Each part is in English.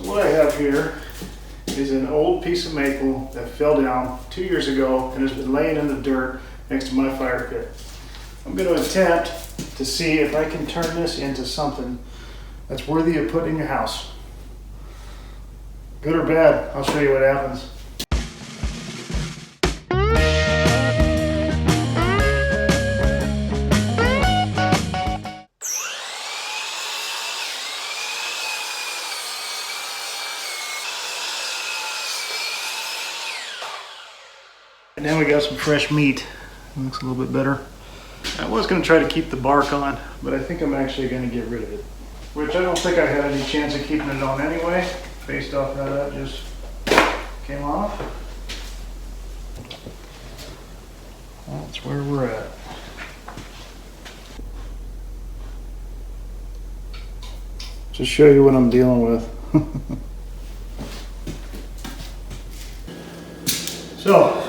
What I have here is an old piece of maple that fell down 2 years ago and has been laying in the dirt next to my fire pit. I'm going to attempt to see if I can turn this into something that's worthy of putting in your house. Good or bad, I'll show you what happens. And now we got some fresh meat. It looks a little bit better. I was going to try to keep the bark on, but I think I'm actually going to get rid of it. Which I don't think I had any chance of keeping it on anyway, based off how that just came off. That's where we're at. Just show you what I'm dealing with. So,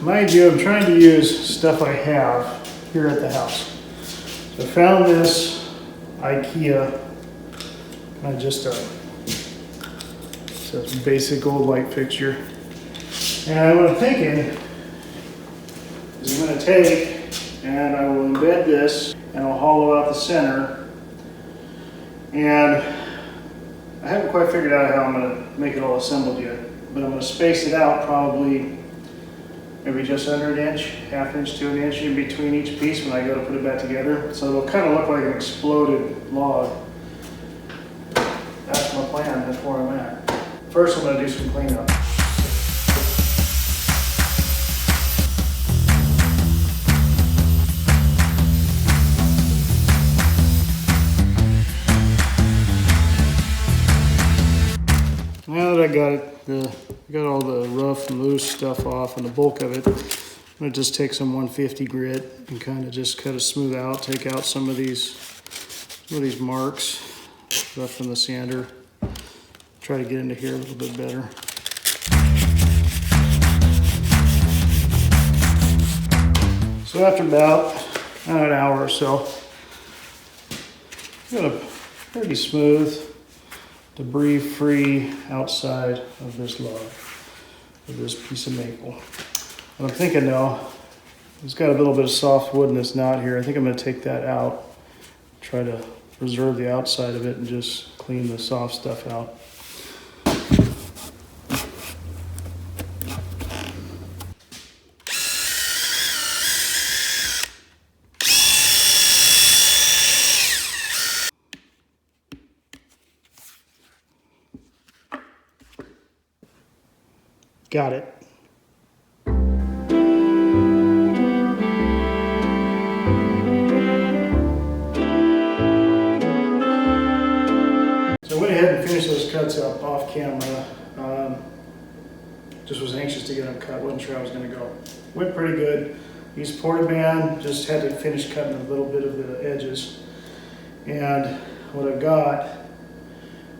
mind you, I'm trying to use stuff I have here at the house. So I found this IKEA, just a basic old light fixture. And what I'm thinking is I'm going to take and I will embed this and I'll hollow out the center. And I haven't quite figured out how I'm going to make it all assembled yet, but I'm going to space it out probably maybe just under an inch, ½ inch to an inch in between each piece when I go to put it back together. So it'll kind of look like an exploded log. That's my plan, that's where I'm at. First I'm going to do some cleanup. Now that I got it, got all the rough and loose stuff off and the bulk of it, I'm going to just take some 150 grit and kind of just cut it smooth out, take out some of these marks left from the sander. Try to get into here a little bit better. So after about an hour or so, got a pretty smooth, debris-free outside of this log, of this piece of maple. What I'm thinking though, it's got a little bit of soft wood in this knot here. I think I'm going to take that out, try to preserve the outside of it and just clean the soft stuff out. Got it. So I went ahead and finished those cuts up off camera. Just was anxious to get them cut, wasn't sure how I was going to go. Went pretty good. Used Portaband, just had to finish cutting a little bit of the edges. And what I got,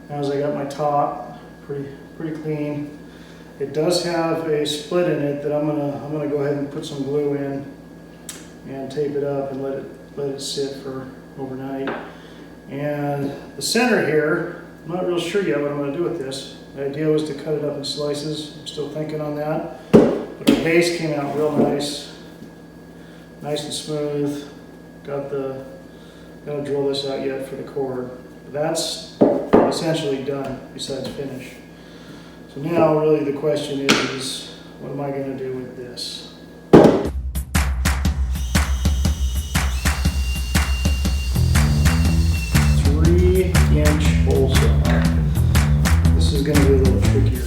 now is I got my top pretty clean. It does have a split in it that I'm gonna go ahead and put some glue in and tape it up and let it sit for overnight. And the center here, I'm not real sure yet what I'm gonna do with this. The idea was to cut it up in slices. I'm still thinking on that. But the base came out real nice and smooth. Gotta drill this out yet for the cord. But that's essentially done besides finish. So now really the question is, what am I going to do with this? 3-inch hole saw. This is going to be a little trickier.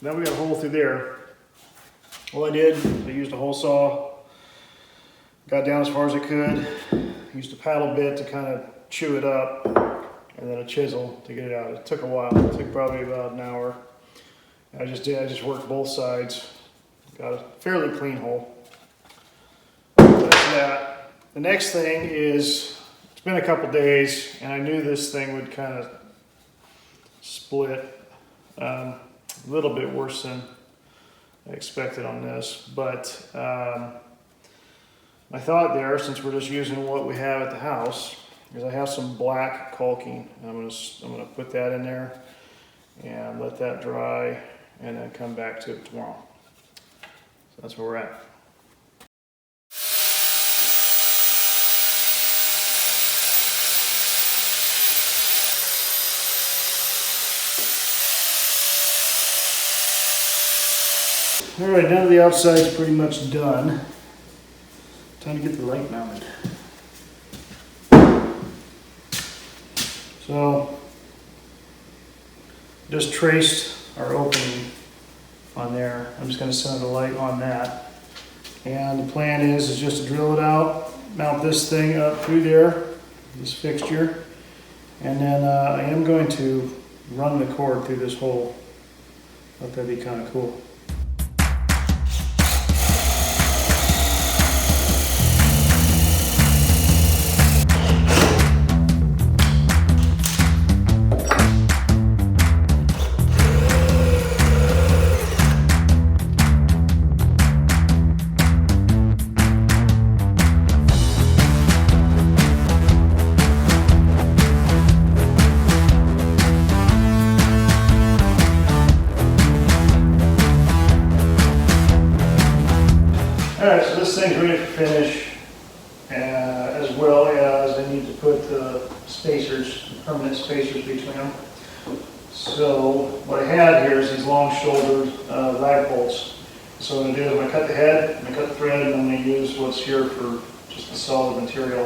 Now we got a hole through there. All I did, I used a hole saw, got down as far as I could, used a paddle bit to kind of chew it up, and then a chisel to get it out. It took a while. It took probably about an hour. I just worked both sides. Got a fairly clean hole. that. The next thing is, it's been a couple days, and I knew this thing would kind of split a little bit worse than I expected on this, but my thought there, since we're just using what we have at the house, is I have some black caulking. I'm gonna put that in there and let that dry, and then come back to it tomorrow. So that's where we're at. All right, now that the outside's pretty much done, time to get the light mounted. So, just traced our opening on there. I'm just going to center the light on that. And the plan is just to drill it out, mount this thing up through there, this fixture, and then I am going to run the cord through this hole. I thought that'd be kind of cool. Alright, so this thing's ready for finish, as well as I need to put the spacers, permanent spacers between them. So what I had here is these long shouldered lag bolts. So what I'm going to do is I'm going to cut the head, I'm going to cut the thread, and I'm going to use what's here for just the solid material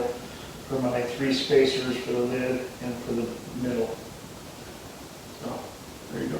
for my 3 spacers for the lid and for the middle. So there you go.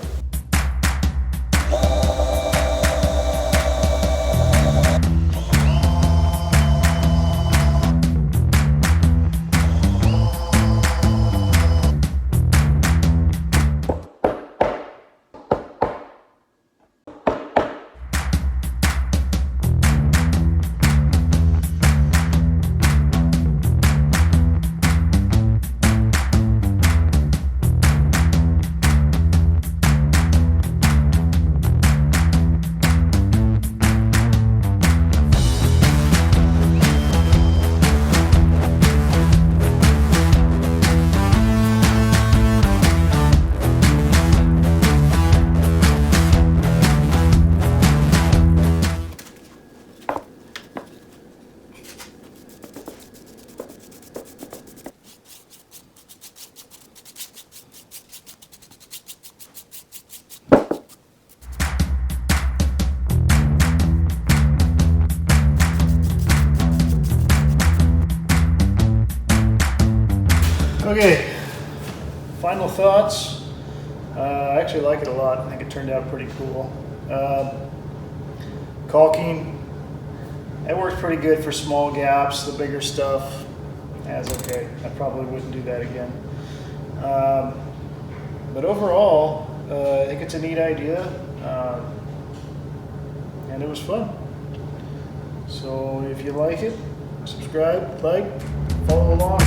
Okay, final thoughts. I actually like it a lot. I think it turned out pretty cool. Caulking, it works pretty good for small gaps. The bigger stuff, that's okay. I probably wouldn't do that again. But overall, I think it's a neat idea, and it was fun. So if you like it, subscribe, like, follow along.